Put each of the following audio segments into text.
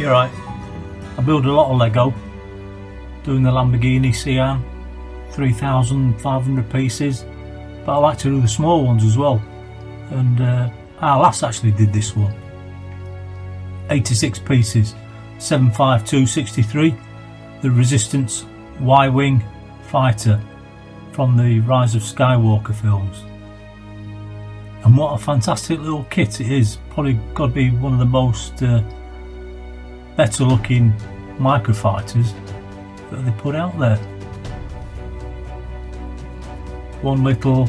you're right. I build a lot of Lego, doing the Lamborghini Sian, 3,500 pieces, but I like to do the small ones as well. And I last actually did this one, 86 pieces, 75263, the Resistance Y-Wing fighter from the Rise of Skywalker films. And what a fantastic little kit it is. Probably got to be one of the most better looking microfighters that they put out there. One little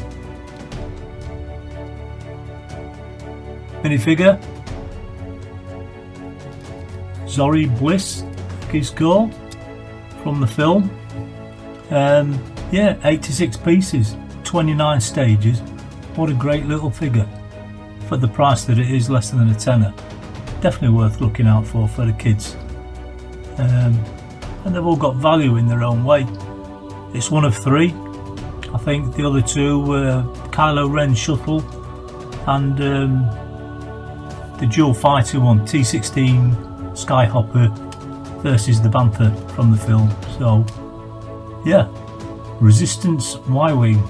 minifigure, Zori Bliss, I think he's called, from the film. Yeah, 86 pieces, 29 stages. What a great little figure for the price that it is, less than a tenner. Definitely worth looking out for the kids. And they've all got value in their own way. It's one of three. I think the other two were Kylo Ren shuttle and the dual fighter one, T-16 Skyhopper versus the Bantha from the film. So yeah, Resistance Y-Wing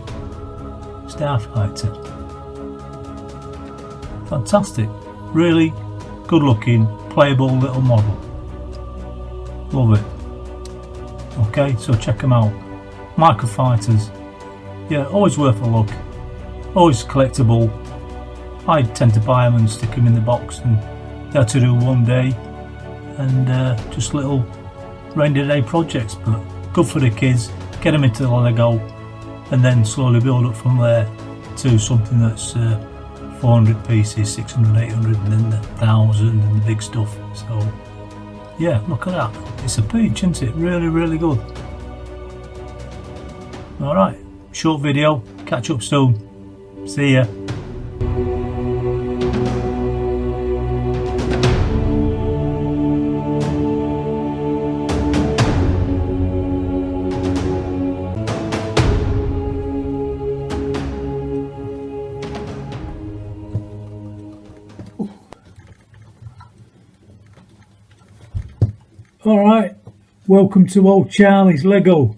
Starfighter. Fantastic, really good looking, playable little model. Love it. Okay, so check them out. Microfighters. Yeah, always worth a look. Always collectible. I tend to buy them and stick them in the box, and they're to do one day, and just little rainy day projects, but good for the kids. Get them into the Lego and then slowly build up from there to something that's 400 pieces, 600, 800, and then 1,000 and the big stuff. So yeah, look at that. It's a peach, isn't it? Really, really good. Alright, short video. Catch up soon. See ya. Alright, welcome to old Charlie's Lego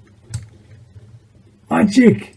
Magic.